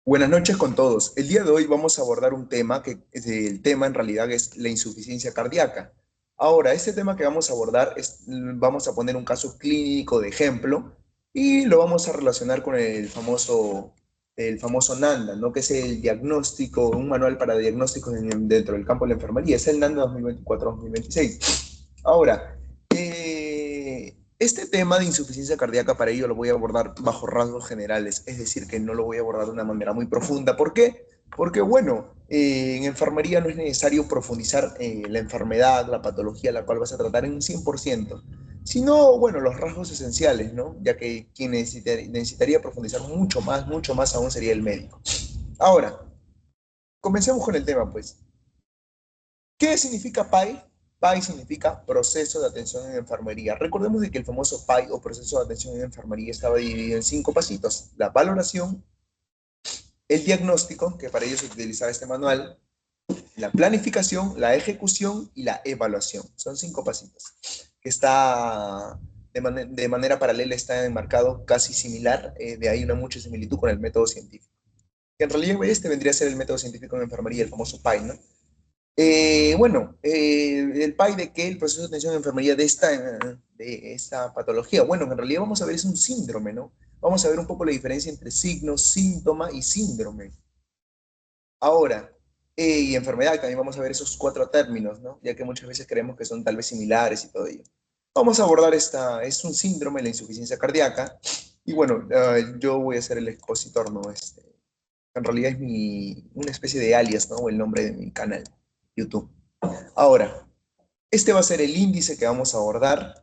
Buenas noches con todos. El día de hoy vamos a abordar un tema el tema en realidad es la insuficiencia cardíaca. Ahora, este tema que vamos a abordar vamos a poner un caso clínico de ejemplo y lo vamos a relacionar con el famoso NANDA, ¿no? Que es el diagnóstico, un manual para diagnósticos dentro del campo de la enfermería. Es el NANDA 2024-2026. Ahora, este tema de insuficiencia cardíaca para ello lo voy a abordar bajo rasgos generales, es decir, que no lo voy a abordar de una manera muy profunda. ¿Por qué? Porque, bueno, en enfermería no es necesario profundizar la enfermedad, la patología la cual vas a tratar en un 100%, sino, bueno, los rasgos esenciales, ¿no? Ya que quien necesitaría profundizar mucho más aún sería el médico. Ahora, comencemos con el tema, pues. ¿Qué significa PAI? PAI significa proceso de atención en enfermería. Recordemos de que el famoso PAI o proceso de atención en enfermería estaba dividido en 5 pasitos: la valoración, el diagnóstico, que para ello se utilizaba este manual, la planificación, la ejecución y la evaluación. Son 5 pasitos que está de manera paralela, está enmarcado casi similar, de ahí una mucha similitud con el método científico. Que en realidad este vendría a ser el método científico en enfermería, el famoso PAI, ¿no? El PAI de qué, el proceso de atención en enfermería de esta patología. Bueno, en realidad vamos a ver, es un síndrome, ¿no? Vamos a ver un poco la diferencia entre signo, síntoma y síndrome. Ahora, y enfermedad, también vamos a ver esos 4 términos, ¿no? Ya que muchas veces creemos que son tal vez similares y todo ello. Vamos a abordar es un síndrome, la insuficiencia cardíaca. Y bueno, yo voy a ser el expositor, ¿no? En realidad es una especie de alias, ¿no? O el nombre de mi canal, YouTube. Ahora, este va a ser el índice que vamos a abordar.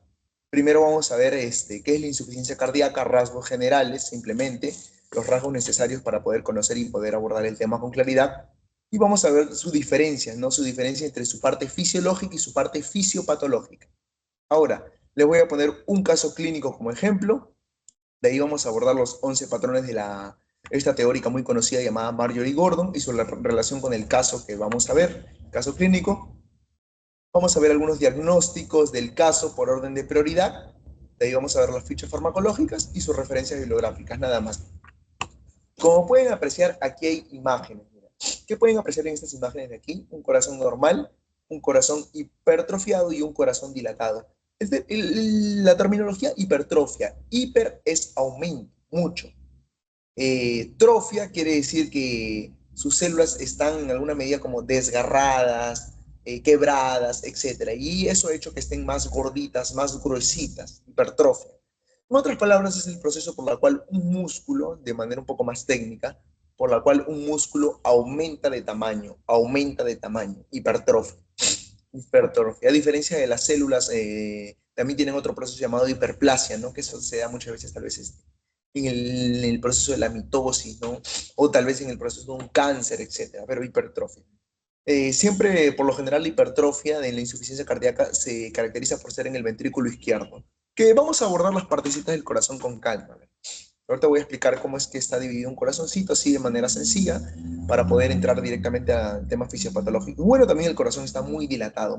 Primero vamos a ver qué es la insuficiencia cardíaca, rasgos generales, simplemente, los rasgos necesarios para poder conocer y poder abordar el tema con claridad. Y vamos a ver su diferencia, ¿no? Su diferencia entre su parte fisiológica y su parte fisiopatológica. Ahora, les voy a poner un caso clínico como ejemplo. De ahí vamos a abordar los 11 patrones de esta teórica muy conocida llamada Marjorie Gordon y su relación con el caso que vamos a ver, caso clínico. Vamos a ver algunos diagnósticos del caso por orden de prioridad. De ahí vamos a ver las fichas farmacológicas y sus referencias bibliográficas, nada más. Como pueden apreciar, aquí hay imágenes. Mira. ¿Qué pueden apreciar en estas imágenes de aquí? Un corazón normal, un corazón hipertrofiado y un corazón dilatado. La terminología hipertrofia. Hiper es aumento, mucho. Trofia quiere decir que sus células están en alguna medida como desgarradas, quebradas, etcétera. Y eso ha hecho que estén más gorditas, más gruesitas, hipertrofia. En otras palabras, es el proceso por el cual un músculo, de manera un poco más técnica, por la cual un músculo aumenta de tamaño, hipertrofia. Hipertrofia. A diferencia de las células, también tienen otro proceso llamado hiperplasia, ¿no? Que eso se da muchas veces, tal vez, en el proceso de la mitosis, ¿no? O tal vez en el proceso de un cáncer, etcétera, pero hipertrofia. Siempre, por lo general, la hipertrofia de la insuficiencia cardíaca se caracteriza por ser en el ventrículo izquierdo, que vamos a abordar las partecitas del corazón con calma. Ahorita voy a explicar cómo es que está dividido un corazoncito así de manera sencilla para poder entrar directamente al tema fisiopatológico. Bueno, también el corazón está muy dilatado,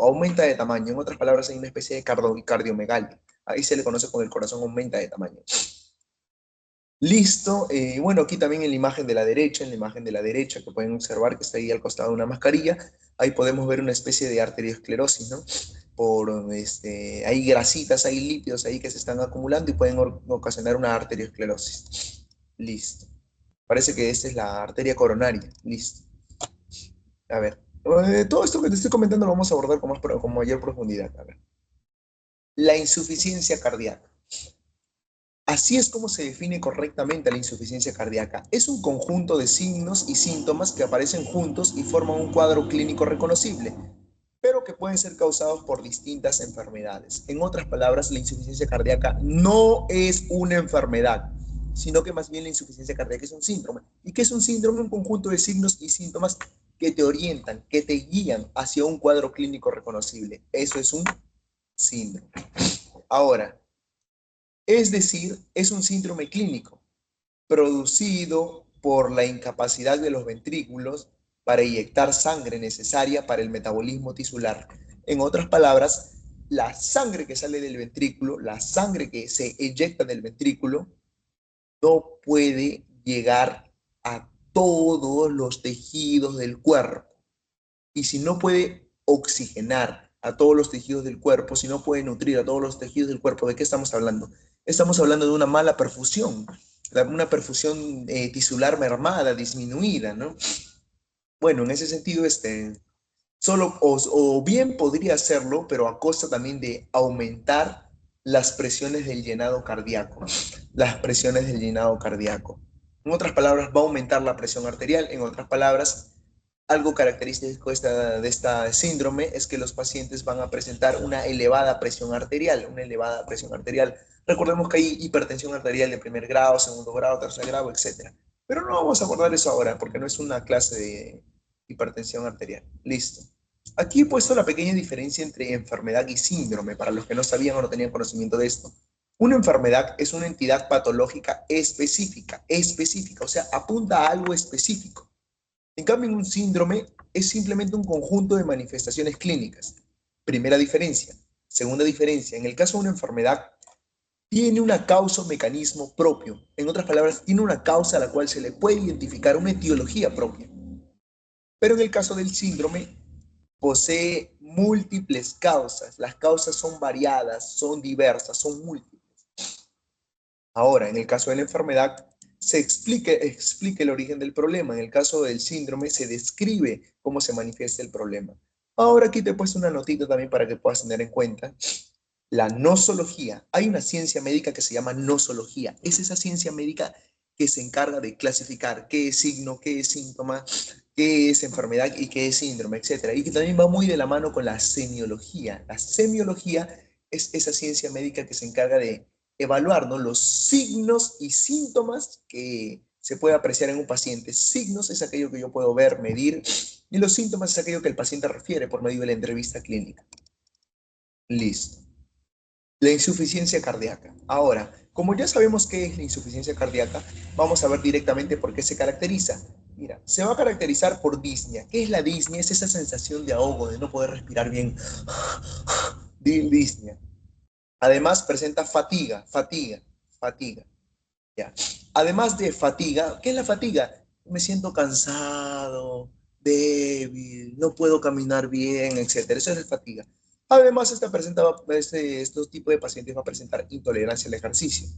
aumenta de tamaño. En otras palabras, hay una especie de cardiomegalia. Ahí se le conoce como el corazón aumenta de tamaño. Listo. Bueno, aquí también en la imagen de la derecha, que pueden observar que está ahí al costado de una mascarilla, ahí podemos ver una especie de arteriosclerosis, ¿no? Hay grasitas, hay lípidos ahí que se están acumulando y pueden ocasionar una arteriosclerosis. Listo. Parece que esta es la arteria coronaria. Listo. A ver. Todo esto que te estoy comentando lo vamos a abordar con mayor profundidad. A ver. La insuficiencia cardíaca. Así es como se define correctamente la insuficiencia cardíaca. Es un conjunto de signos y síntomas que aparecen juntos y forman un cuadro clínico reconocible, pero que pueden ser causados por distintas enfermedades. En otras palabras, la insuficiencia cardíaca no es una enfermedad, sino que más bien la insuficiencia cardíaca es un síndrome. ¿Y qué es un síndrome? Un conjunto de signos y síntomas que te orientan, que te guían hacia un cuadro clínico reconocible. Eso es un síndrome. Ahora, es decir, es un síndrome clínico producido por la incapacidad de los ventrículos para inyectar sangre necesaria para el metabolismo tisular. En otras palabras, la sangre que sale del ventrículo, la sangre que se eyecta del ventrículo, no puede llegar a todos los tejidos del cuerpo. Y si no puede oxigenar a todos los tejidos del cuerpo, si no puede nutrir a todos los tejidos del cuerpo, ¿de qué estamos hablando? Estamos hablando de una mala perfusión, una perfusión tisular mermada, disminuida, ¿no? Bueno, en ese sentido, solo o bien podría hacerlo, pero a costa también de aumentar las presiones del llenado cardíaco, las presiones del llenado cardíaco. En otras palabras, va a aumentar la presión arterial. En otras palabras, algo característico de esta síndrome es que los pacientes van a presentar una elevada presión arterial, una elevada presión arterial. Recordemos que hay hipertensión arterial de primer grado, segundo grado, tercer grado, etcétera. Pero no vamos a abordar eso ahora porque no es una clase de hipertensión arterial. Listo. Aquí he puesto la pequeña diferencia entre enfermedad y síndrome, para los que no sabían o no tenían conocimiento de esto. Una enfermedad es una entidad patológica específica, o sea, apunta a algo específico. En cambio, un síndrome es simplemente un conjunto de manifestaciones clínicas. Primera diferencia. Segunda diferencia, en el caso de una enfermedad, tiene una causa o mecanismo propio. En otras palabras, tiene una causa a la cual se le puede identificar una etiología propia. Pero en el caso del síndrome, posee múltiples causas. Las causas son variadas, son diversas, son múltiples. Ahora, en el caso de la enfermedad, se explica el origen del problema. En el caso del síndrome, se describe cómo se manifiesta el problema. Ahora aquí te he puesto una notita también para que puedas tener en cuenta. La nosología. Hay una ciencia médica que se llama nosología. Es esa ciencia médica que se encarga de clasificar qué es signo, qué es síntoma, qué es enfermedad y qué es síndrome, etcétera. Y que también va muy de la mano con la semiología. La semiología es esa ciencia médica que se encarga de evaluar, ¿no?, los signos y síntomas que se puede apreciar en un paciente. Signos es aquello que yo puedo ver, medir, y los síntomas es aquello que el paciente refiere por medio de la entrevista clínica. Listo. La insuficiencia cardíaca. Ahora, como ya sabemos qué es la insuficiencia cardíaca, vamos a ver directamente por qué se caracteriza. Mira, se va a caracterizar por disnea. ¿Qué es la disnea? Es esa sensación de ahogo, de no poder respirar bien. Disnea. Además, presenta fatiga. Ya. Además de fatiga, ¿qué es la fatiga? Me siento cansado, débil, no puedo caminar bien, etcétera. Eso es la fatiga. Además, estos tipos de pacientes va a presentar intolerancia al ejercicio.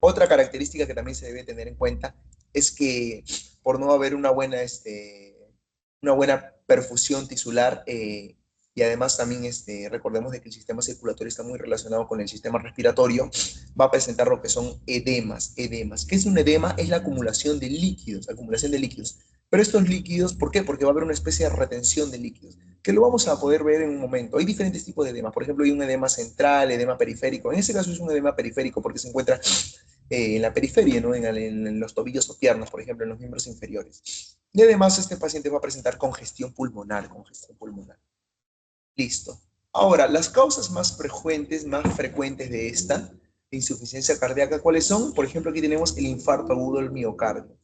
Otra característica que también se debe tener en cuenta es que por no haber una buena perfusión tisular, y además también recordemos de que el sistema circulatorio está muy relacionado con el sistema respiratorio, va a presentar lo que son edemas. ¿Qué es un edema? Es la acumulación de líquidos. Pero estos líquidos, ¿por qué? Porque va a haber una especie de retención de líquidos, que lo vamos a poder ver en un momento. Hay diferentes tipos de edemas. Por ejemplo, hay un edema central, edema periférico. En este caso es un edema periférico porque se encuentra en la periferia, ¿no? En los tobillos o piernas, por ejemplo, en los miembros inferiores. Y además este paciente va a presentar congestión pulmonar. Listo. Ahora, las causas más frecuentes de esta insuficiencia cardíaca, ¿cuáles son? Por ejemplo, aquí tenemos el infarto agudo del miocardio,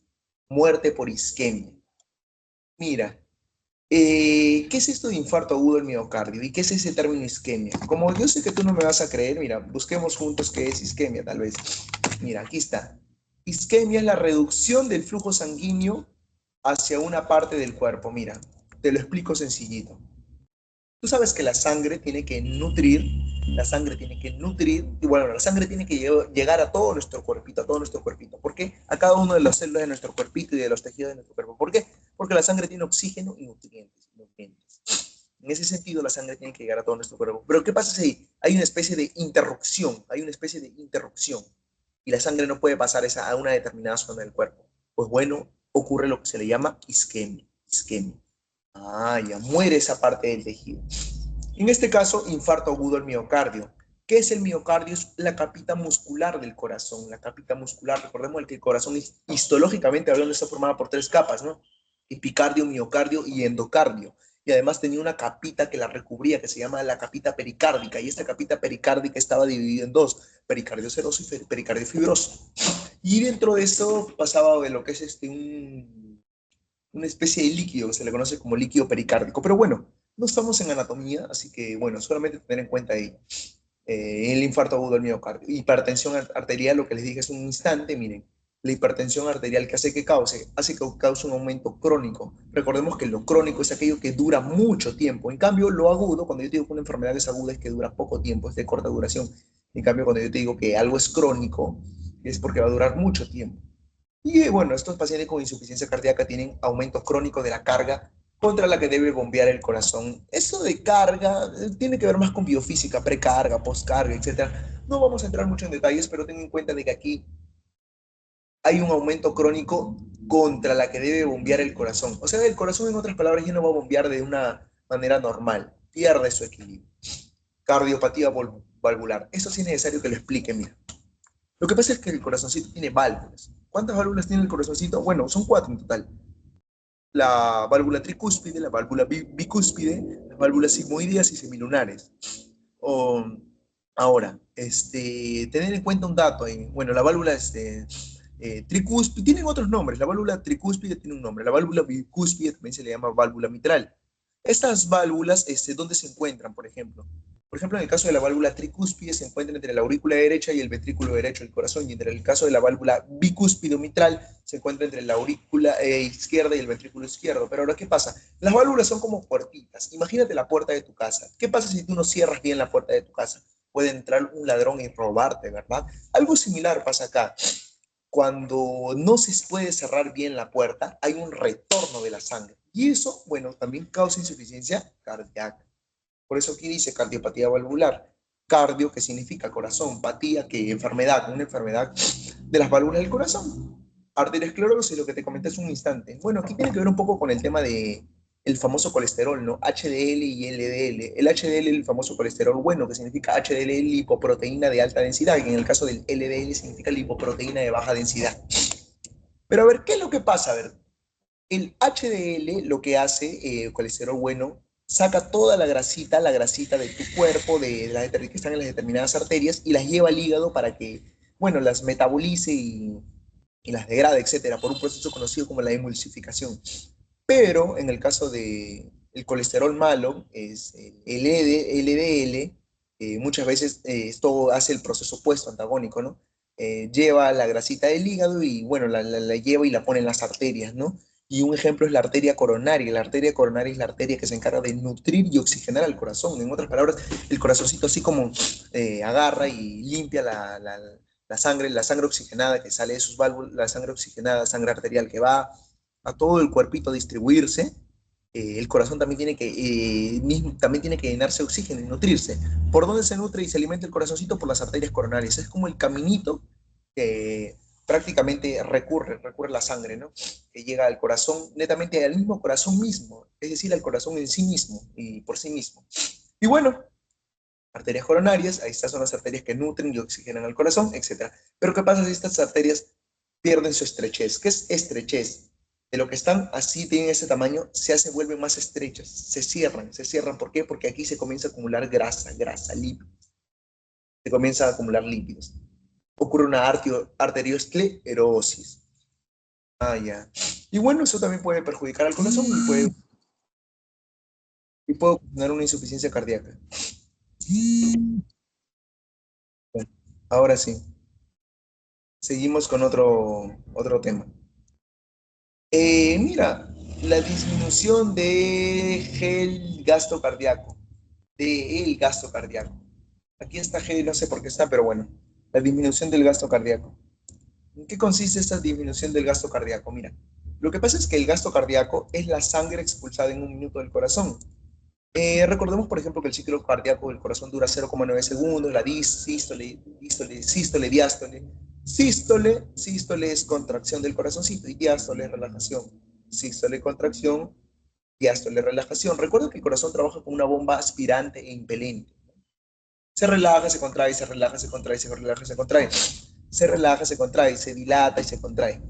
muerte por isquemia. Mira, ¿qué es esto de infarto agudo del miocardio? ¿Y qué es ese término isquemia? Como yo sé que tú no me vas a creer, mira, busquemos juntos qué es isquemia, tal vez. Mira, aquí está. Isquemia es la reducción del flujo sanguíneo hacia una parte del cuerpo. Mira, te lo explico sencillito. Tú sabes que la sangre tiene que nutrir, y bueno, la sangre tiene que llegar a todo nuestro cuerpito, a todo nuestro cuerpito. ¿Por qué? A cada una de las células de nuestro cuerpito y de los tejidos de nuestro cuerpo. ¿Por qué? Porque la sangre tiene oxígeno y nutrientes. En ese sentido, la sangre tiene que llegar a todo nuestro cuerpo. Pero ¿qué pasa si hay una especie de interrupción? Y la sangre no puede pasar a una determinada zona del cuerpo. Pues bueno, ocurre lo que se le llama isquemia. Ah, ya muere esa parte del tejido. En este caso, infarto agudo del miocardio. ¿Qué es el miocardio? Es la capita muscular del corazón. La capita muscular, recordemos que el corazón histológicamente hablando está formada por tres capas, ¿no? Epicardio, miocardio y endocardio. Y además tenía una capita que la recubría, que se llama la capita pericárdica. Y esta capita pericárdica estaba dividida en dos, pericardio seroso y pericardio fibroso. Y dentro de esto pasaba de lo que es una especie de líquido que se le conoce como líquido pericárdico. Pero bueno, no estamos en anatomía, así que bueno, solamente tener en cuenta ahí el infarto agudo del miocardio. Hipertensión arterial, lo que les dije hace un instante, miren. La hipertensión arterial que hace que cause un aumento crónico. Recordemos que lo crónico es aquello que dura mucho tiempo. En cambio, lo agudo, cuando yo te digo que una enfermedad es aguda, es que dura poco tiempo, es de corta duración. En cambio, cuando yo te digo que algo es crónico, es porque va a durar mucho tiempo. Y bueno, estos pacientes con insuficiencia cardíaca tienen aumento crónico de la carga contra la que debe bombear el corazón. Eso de carga tiene que ver más con biofísica, precarga, postcarga, etcétera. No vamos a entrar mucho en detalles, pero ten en cuenta de que aquí hay un aumento crónico contra la que debe bombear el corazón. O sea, el corazón, en otras palabras, ya no va a bombear de una manera normal, pierde su equilibrio. Cardiopatía valvular. Eso sí es necesario que lo explique, mira. Lo que pasa es que el corazoncito tiene válvulas. ¿Cuántas válvulas tiene el corazoncito? Bueno, son cuatro en total. La válvula tricúspide, la válvula bicúspide, las válvulas sigmoideas y semilunares. O, ahora, tener en cuenta un dato, bueno, la válvula tricúspide, tienen otros nombres, la válvula tricúspide tiene un nombre, la válvula bicúspide también se le llama válvula mitral. Estas válvulas, ¿dónde se encuentran, por ejemplo? Por ejemplo, en el caso de la válvula tricúspide se encuentra entre la aurícula derecha y el ventrículo derecho del corazón, y entre el caso de la válvula bicúspide mitral se encuentra entre la aurícula izquierda y el ventrículo izquierdo. Pero ahora, ¿qué pasa? Las válvulas son como puertitas. Imagínate la puerta de tu casa. ¿Qué pasa si tú no cierras bien la puerta de tu casa? Puede entrar un ladrón y robarte, ¿verdad? Algo similar pasa acá. Cuando no se puede cerrar bien la puerta, hay un retorno de la sangre. Y eso, bueno, también causa insuficiencia cardíaca. Por eso aquí dice cardiopatía valvular. Cardio, que significa corazón, patía, que enfermedad, una enfermedad de las válvulas del corazón. Arteriosclerosis, lo que te comenté hace un instante. Bueno, aquí tiene que ver un poco con el tema de el famoso colesterol, ¿no? HDL y LDL. El HDL, el famoso colesterol bueno, que significa HDL, lipoproteína de alta densidad, y en el caso del LDL significa lipoproteína de baja densidad. Pero a ver, ¿qué es lo que pasa? A ver, el HDL lo que hace, colesterol bueno, saca toda la grasita de tu cuerpo, que están en las determinadas arterias, y las lleva al hígado para que, bueno, las metabolice y las degrade, etcétera, por un proceso conocido como la emulsificación. Pero en el caso de el colesterol malo, es el LDL, muchas veces esto hace el proceso opuesto, antagónico, ¿no? Lleva la grasita del hígado y, bueno, la lleva y la pone en las arterias, ¿no? Y un ejemplo es la arteria coronaria. La arteria coronaria es la arteria que se encarga de nutrir y oxigenar al corazón. En otras palabras, el corazoncito así como agarra y limpia la sangre oxigenada que sale de sus válvulas, la sangre oxigenada, sangre arterial que va a todo el cuerpito a distribuirse. El corazón también también tiene que llenarse de oxígeno y nutrirse. ¿Por dónde se nutre y se alimenta el corazoncito? Por las arterias coronarias. Es como el caminito que prácticamente recurre la sangre, ¿no? Que llega al corazón, netamente al mismo corazón mismo, es decir, al corazón en sí mismo y por sí mismo. Y bueno, arterias coronarias, ahí estas son las arterias que nutren y oxigenan al corazón, etcétera. Pero ¿qué pasa si estas arterias pierden su estrechez? ¿Qué es estrechez? De lo que están así, tienen ese tamaño, vuelven más estrechas, se cierran. ¿Por qué? Porque aquí se comienza a acumular grasa, lípidos, se comienza a acumular lípidos. Ocurre una arteriosclerosis. Ah, ya. Y bueno, eso también puede perjudicar al corazón y puede ocasionar una insuficiencia cardíaca. Ahora sí, seguimos con otro tema. Mira, la disminución del gasto cardíaco, del gasto cardíaco. Aquí está G, no sé por qué está, pero bueno, la disminución del gasto cardíaco. ¿En qué consiste esta disminución del gasto cardíaco? Mira, lo que pasa es que el gasto cardíaco es la sangre expulsada en un minuto del corazón. Recordemos, por ejemplo, que el ciclo cardíaco del corazón dura 0,9 segundos, la sístole, diástole. Sístole es contracción del corazoncito y diástole es relajación. Sístole, contracción, diástole, relajación. Recuerda que el corazón trabaja con una bomba aspirante e impelente. Se relaja, se contrae, se relaja, se contrae, se relaja, se contrae. Se relaja, se contrae, se dilata y se contrae.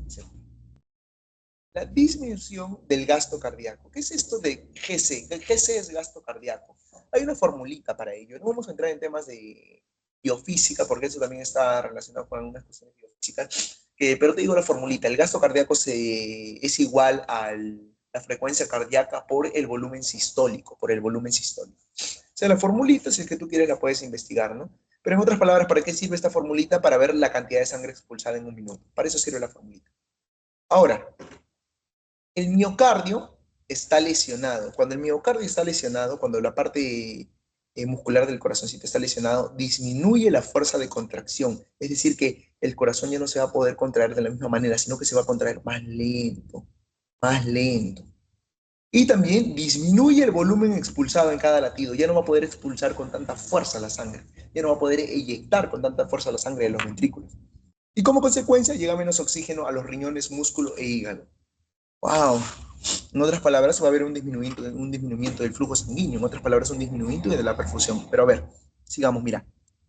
La disminución del gasto cardíaco. ¿Qué es esto de GC? GC es gasto cardíaco. Hay una formulita para ello. No vamos a entrar en temas de biofísica, porque eso también está relacionado con algunas cuestiones biofísicas. Pero te digo la formulita. El gasto cardíaco es igual a la frecuencia cardíaca por el volumen sistólico, O sea, la formulita, si es que tú quieres, la puedes investigar, ¿no? Pero en otras palabras, ¿para qué sirve esta formulita? Para ver la cantidad de sangre expulsada en un minuto. Para eso sirve la formulita. Ahora, el miocardio está lesionado. Cuando el miocardio está lesionado, cuando la parte muscular del corazoncito está lesionado, disminuye la fuerza de contracción. Es decir, que el corazón ya no se va a poder contraer de la misma manera, sino que se va a contraer más lento, más lento. Y también disminuye el volumen expulsado en cada latido. Ya no va a poder expulsar con tanta fuerza la sangre. Ya no va a poder eyectar con tanta fuerza la sangre de los ventrículos. Y como consecuencia llega menos oxígeno a los riñones, músculo e hígado. ¡Wow! En otras palabras, va a haber un disminuimiento del flujo sanguíneo. En otras palabras, un disminuimiento de la perfusión. Pero a ver, sigamos, mira.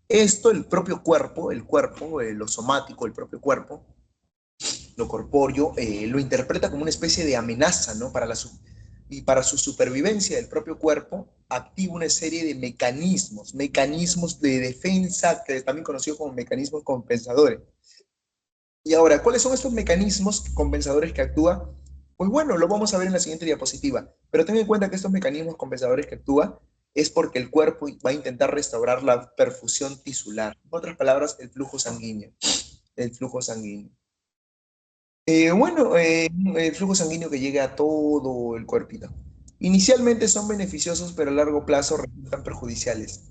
Esto, el propio cuerpo, lo somático, el propio cuerpo, lo corpóreo, lo interpreta como una especie de amenaza, ¿no? Y para su supervivencia del propio cuerpo, activa una serie de mecanismos de defensa, que también conocidos como mecanismos compensadores. Y ahora, ¿cuáles son estos mecanismos compensadores que actúa? Pues bueno, lo vamos a ver en la siguiente diapositiva, pero ten en cuenta que estos mecanismos compensadores que actúa es porque el cuerpo va a intentar restaurar la perfusión tisular. En otras palabras, el flujo sanguíneo. El flujo sanguíneo. El flujo sanguíneo que llegue a todo el cuerpito. Inicialmente son beneficiosos, pero a largo plazo resultan perjudiciales.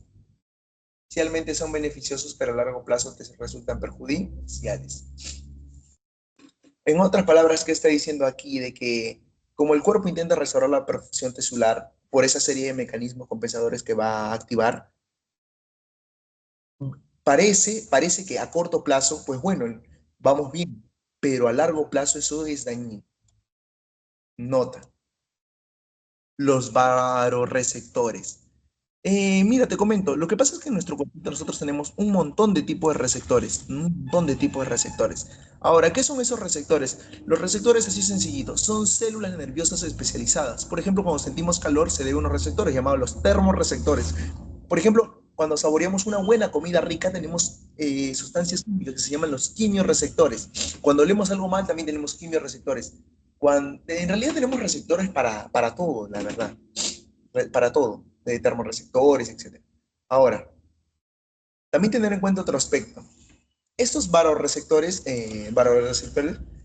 Inicialmente son beneficiosos, pero a largo plazo te resultan perjudiciales. En otras palabras, ¿qué está diciendo aquí? De que como el cuerpo intenta restaurar la perfusión tisular por esa serie de mecanismos compensadores que va a activar, parece que a corto plazo, pues bueno, vamos bien, pero a largo plazo eso es dañino. Nota, los varoreceptores. Mira, te comento, lo que pasa es que en nuestro cuerpo nosotros tenemos un montón de tipos de receptores, un montón de tipos de receptores. Ahora, ¿qué son esos receptores? Los receptores, así sencillito, son células nerviosas especializadas. Por ejemplo, cuando sentimos calor se debe a unos receptores llamados los termorreceptores. Por ejemplo, cuando saboreamos una buena comida rica tenemos sustancias químicas que se llaman los quimiorreceptores. Cuando olemos algo mal también tenemos quimiorreceptores. En realidad tenemos receptores para todo, la verdad, para todo, de termorreceptores, etc. Ahora, también tener en cuenta otro aspecto. Estos varoreceptores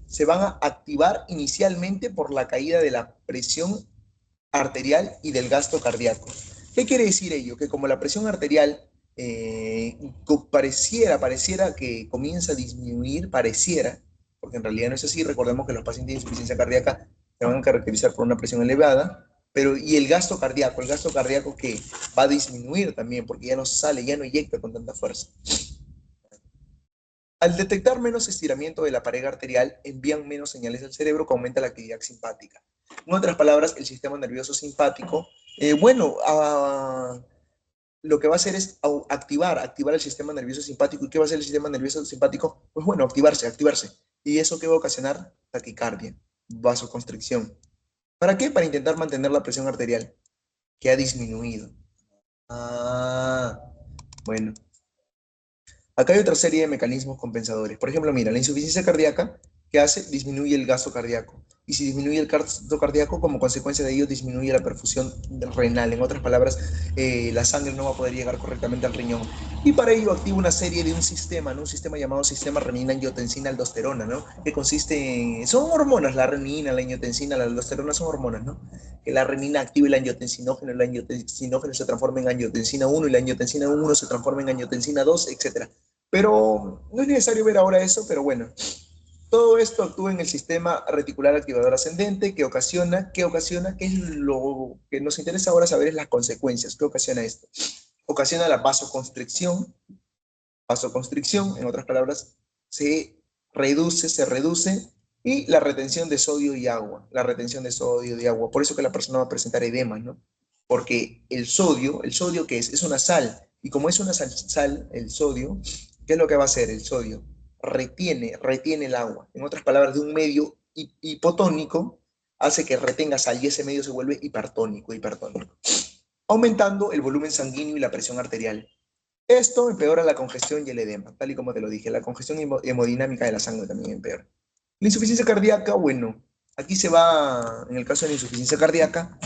se van a activar inicialmente por la caída de la presión arterial y del gasto cardíaco. ¿Qué quiere decir ello? Que como la presión arterial pareciera que comienza a disminuir, porque en realidad no es así, recordemos que los pacientes de insuficiencia cardíaca se van a caracterizar por una presión elevada, pero y el gasto cardíaco que va a disminuir también, porque ya no sale, ya no eyecta con tanta fuerza. Al detectar menos estiramiento de la pared arterial, envían menos señales al cerebro que aumenta la actividad simpática. En otras palabras, el sistema nervioso simpático, lo que va a hacer es activar el sistema nervioso simpático. ¿Y qué va a hacer el sistema nervioso simpático? Pues bueno, activarse. ¿Y eso qué va a ocasionar? Taquicardia, vasoconstricción. ¿Para qué? Para intentar mantener la presión arterial, que ha disminuido. Ah, bueno. Acá hay otra serie de mecanismos compensadores. Por ejemplo, mira, la insuficiencia cardíaca, ¿qué hace? Disminuye el gasto cardíaco. Y si disminuye el gasto cardíaco, como consecuencia de ello, disminuye la perfusión renal. En otras palabras, la sangre no va a poder llegar correctamente al riñón. Y para ello activa una serie de un sistema, ¿no? Un sistema llamado sistema renina-angiotensina-aldosterona, ¿no? Que consiste en... Son hormonas, la renina, la angiotensina, la aldosterona son hormonas, ¿no? Que la renina activa el angiotensinógeno, el angiotensinógeno se transforma en angiotensina 1 y la angiotensina 1 se transforma en angiotensina 2, etcétera. Pero no es necesario ver ahora eso, pero bueno, todo esto actúa en el sistema reticular activador ascendente que es lo que nos interesa ahora saber es las consecuencias. ¿Qué ocasiona esto? Ocasiona la vasoconstricción, en otras palabras, se reduce, y la retención de sodio y agua, Por eso que la persona va a presentar edema, ¿no? Porque el sodio ¿qué es? Es una sal, y como es una sal, el sodio, ¿qué es lo que va a hacer el sodio? Retiene el agua. En otras palabras, de un medio hipotónico, hace que retenga sal, y ese medio se vuelve hipertónico, aumentando el volumen sanguíneo y la presión arterial. Esto empeora la congestión y el edema, tal y como te lo dije. La congestión hemodinámica de la sangre también empeora. La insuficiencia cardíaca, bueno, en el caso de la insuficiencia cardíaca,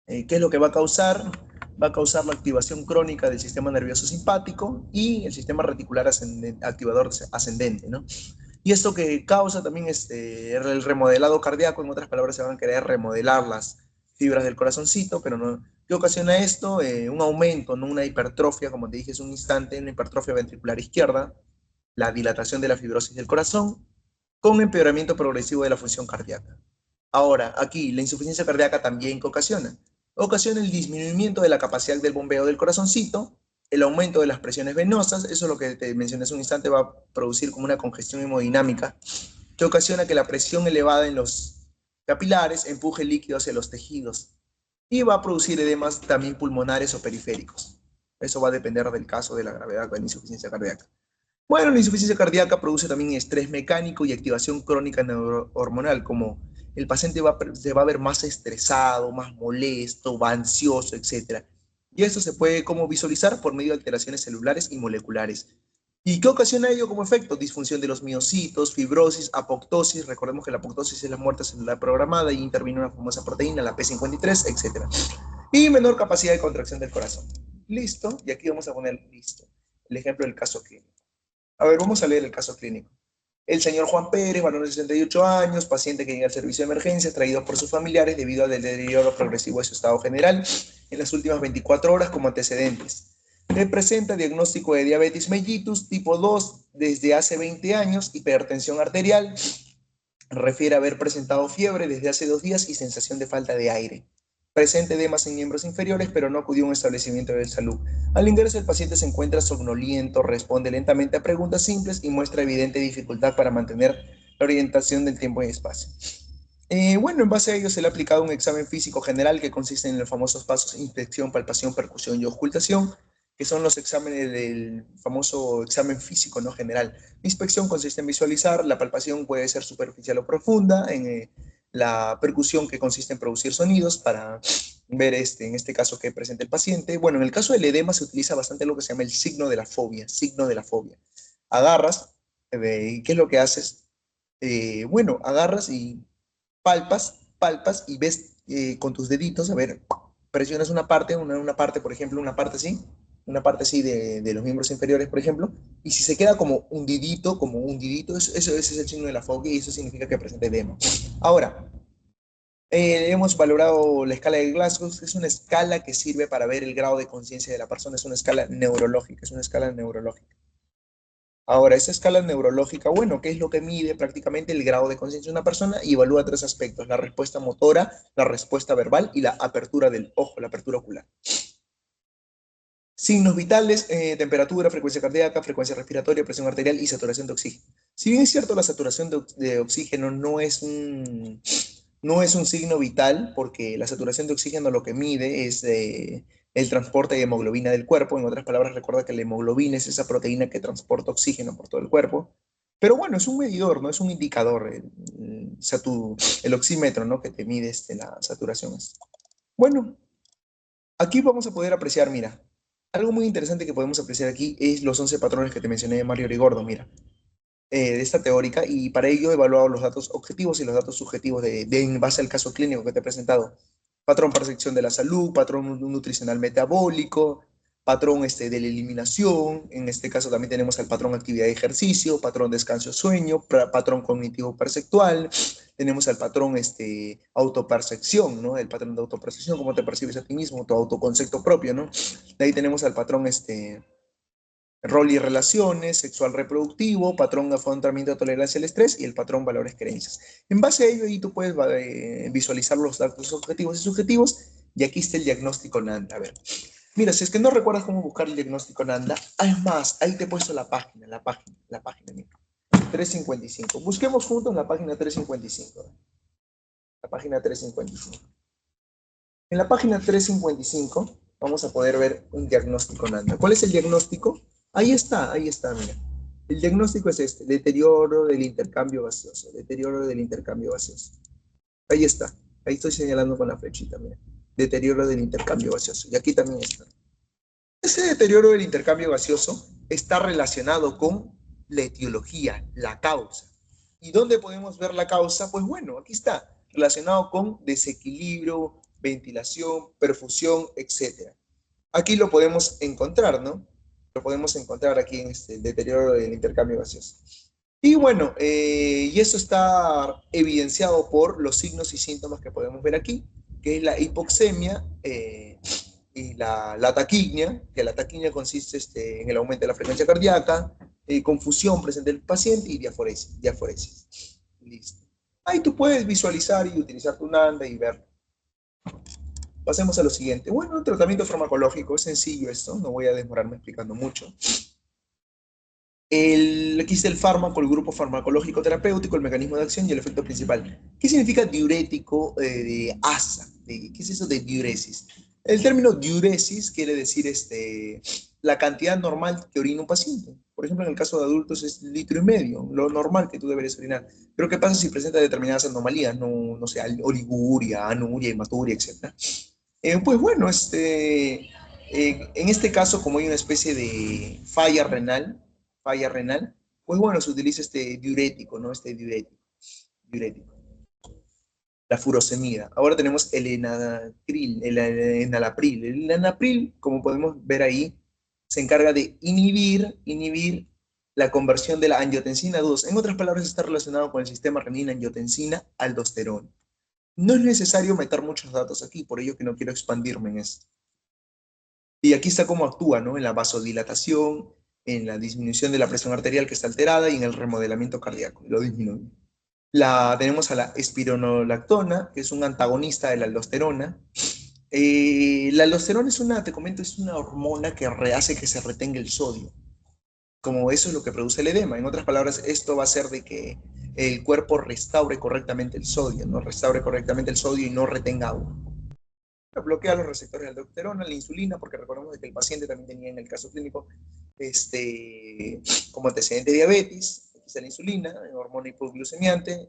¿qué es lo que va a causar? va a causar la activación crónica del sistema nervioso simpático y el sistema reticular activador ascendente, ¿no? Y esto que causa también el remodelado cardíaco, en otras palabras, se van a querer remodelar las fibras del corazoncito, pero no. ¿Qué ocasiona esto? Un aumento, no una hipertrofia, como te dije hace un instante, una hipertrofia ventricular izquierda, la dilatación de la fibrosis del corazón, con empeoramiento progresivo de la función cardíaca. Ahora, aquí, la insuficiencia cardíaca también, ¿qué ocasiona? Ocasiona el disminuimiento de la capacidad del bombeo del corazoncito, el aumento de las presiones venosas, eso es lo que te mencioné hace un instante, va a producir como una congestión hemodinámica, que ocasiona que la presión elevada en los capilares empuje el líquido hacia los tejidos y va a producir edemas también pulmonares o periféricos. Eso va a depender del caso de la gravedad de la insuficiencia cardíaca. Bueno, la insuficiencia cardíaca produce también estrés mecánico y activación crónica neurohormonal, como el paciente se va a ver más estresado, más molesto, va ansioso, etc. Y esto se puede como visualizar por medio de alteraciones celulares y moleculares. ¿Y qué ocasiona ello como efecto? Disfunción de los miocitos, fibrosis, apoptosis. Recordemos que la apoptosis es la muerte celular programada y interviene una famosa proteína, la P53, etc. Y menor capacidad de contracción del corazón. Listo, y aquí vamos a poner listo el ejemplo del caso clínico. A ver, vamos a leer el caso clínico. El señor Juan Pérez, varón de 68 años, paciente que llega al servicio de emergencia, traído por sus familiares debido al deterioro progresivo de su estado general en las últimas 24 horas como antecedentes. Le presenta diagnóstico de diabetes mellitus tipo 2 desde hace 20 años, hipertensión arterial, refiere haber presentado fiebre desde hace 2 días y sensación de falta de aire. Presente edemas en miembros inferiores, pero no acudió a un establecimiento de salud. Al ingreso, el paciente se encuentra somnoliento, responde lentamente a preguntas simples y muestra evidente dificultad para mantener la orientación del tiempo y espacio. Bueno, en base a ello se le ha aplicado un examen físico general que consiste en los famosos pasos inspección, palpación, percusión y ocultación, que son los exámenes del famoso examen físico no general. La inspección consiste en visualizar, la palpación puede ser superficial o profunda, la percusión que consiste en producir sonidos para ver en este caso que presenta el paciente. Bueno, en el caso del edema se utiliza bastante lo que se llama el signo de la fobia, signo de la fobia. Agarras, ¿qué es lo que haces? Bueno, agarras y palpas y ves con tus deditos, a ver, presionas una parte, por ejemplo, una parte así de los miembros inferiores, por ejemplo, y si se queda como hundidito, eso ese es el signo de la fobia y eso significa que presenta edema. Ahora, hemos valorado la escala de Glasgow, es una escala que sirve para ver el grado de conciencia de la persona, es una escala neurológica, es una escala neurológica. Ahora, esa escala neurológica, bueno, ¿qué es lo que mide prácticamente el grado de conciencia de una persona? Y evalúa 3 aspectos, la respuesta motora, la respuesta verbal y la apertura del ojo, la apertura ocular. Signos vitales, temperatura, frecuencia cardíaca, frecuencia respiratoria, presión arterial y saturación de oxígeno. Si bien es cierto, la saturación de oxígeno no es un signo vital, porque la saturación de oxígeno lo que mide es el transporte de hemoglobina del cuerpo. En otras palabras, recuerda que la hemoglobina es esa proteína que transporta oxígeno por todo el cuerpo. Pero bueno, es un medidor, no es un indicador, el oxímetro, ¿no? Que te mide la saturación. Bueno, aquí vamos a poder apreciar, mira, algo muy interesante que podemos apreciar aquí es los 11 patrones que te mencioné de Mario Rigordo, mira, de esta teórica, y para ello he evaluado los datos objetivos y los datos subjetivos en base al caso clínico que te he presentado. Patrón percepción de la salud, patrón nutricional metabólico, patrón de la eliminación, en este caso también tenemos el patrón actividad y ejercicio, patrón descanso sueño, patrón cognitivo perceptual, tenemos el patrón autopercepción, ¿no? El patrón de autopercepción, cómo te percibes a ti mismo, tu autoconcepto propio, ¿no? De ahí tenemos al patrón rol y relaciones, sexual reproductivo, patrón afrontamiento de tolerancia al estrés y el patrón valores creencias. En base a ello, ahí tú puedes visualizar los datos objetivos y subjetivos, y aquí está el diagnóstico NANDA. A ver, mira, si es que no recuerdas cómo buscar el diagnóstico NANDA, es más, ahí te he puesto la página, mira, 355. Busquemos juntos la página 355. La página 355. En la página 355 vamos a poder ver un diagnóstico NANDA. ¿Cuál es el diagnóstico? Ahí está, mira. El diagnóstico es deterioro del intercambio gaseoso, deterioro del intercambio gaseoso. Ahí está, ahí estoy señalando con la flechita, mira. Deterioro del intercambio gaseoso, y aquí también está. Ese deterioro del intercambio gaseoso está relacionado con la etiología, la causa. ¿Y dónde podemos ver la causa? Pues bueno, aquí está, relacionado con desequilibrio, ventilación, perfusión, etc. Aquí lo podemos encontrar, ¿no? Lo podemos encontrar aquí en el deterioro del intercambio gaseoso. Y bueno, y eso está evidenciado por los signos y síntomas que podemos ver aquí, que es la hipoxemia y la taquignia, que la taquignia consiste en el aumento de la frecuencia cardíaca, confusión presente en el paciente y diaforesis. Diaforesis. Listo. Ahí tú puedes visualizar y utilizar tu NANDA y ver. Pasemos a lo siguiente. Bueno, el tratamiento farmacológico es sencillo esto, no voy a demorarme explicando mucho. Aquí está el fármaco, el grupo farmacológico terapéutico, el mecanismo de acción y el efecto principal. ¿Qué significa diurético de ASA? ¿Qué es eso de diuresis? El término diuresis quiere decir la cantidad normal que orina un paciente. Por ejemplo, en el caso de adultos es 1,5 litros, lo normal que tú deberías orinar. Pero ¿qué pasa si presenta determinadas anomalías? No sé, oliguria, anuria, hematuria, etc. Pues bueno, en este caso, como hay una especie de falla renal, pues bueno, se utiliza este diurético, ¿no? Diurético. La furosemida. Ahora tenemos el enalapril. El enalapril, como podemos ver ahí, se encarga de inhibir la conversión de la angiotensina 2. En otras palabras, está relacionado con el sistema renina-angiotensina-aldosterona. No es necesario meter muchos datos aquí, por ello que no quiero expandirme en esto. Y aquí está cómo actúa, ¿no? En la vasodilatación, en la disminución de la presión arterial que está alterada y en el remodelamiento cardíaco, lo disminuye. Tenemos a la espironolactona, que es un antagonista de la aldosterona. La aldosterona te comento, es una hormona que hace que se retenga el sodio. Como eso es lo que produce el edema. En otras palabras, esto va a hacer de que el cuerpo restaure correctamente el sodio, ¿no? Restaure correctamente el sodio y no retenga agua. Bloquea los receptores de aldosterona, la insulina, porque recordemos que el paciente también tenía en el caso clínico como antecedente de diabetes. Aquí está la insulina, hormona hipoglucemiante,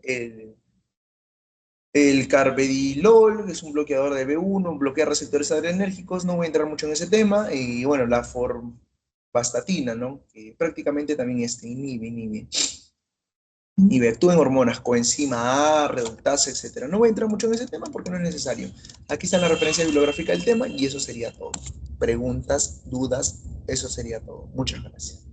el carvedilol, que es un bloqueador de B1, bloquea receptores adrenérgicos, no voy a entrar mucho en ese tema, y bueno, la forvastatina, ¿no? Que prácticamente también inhibe, actúa en hormonas, coenzima A, reductasa, etcétera. No voy a entrar mucho en ese tema porque no es necesario. Aquí está la referencia bibliográfica del tema y eso sería todo. Preguntas, dudas, eso sería todo. Muchas gracias.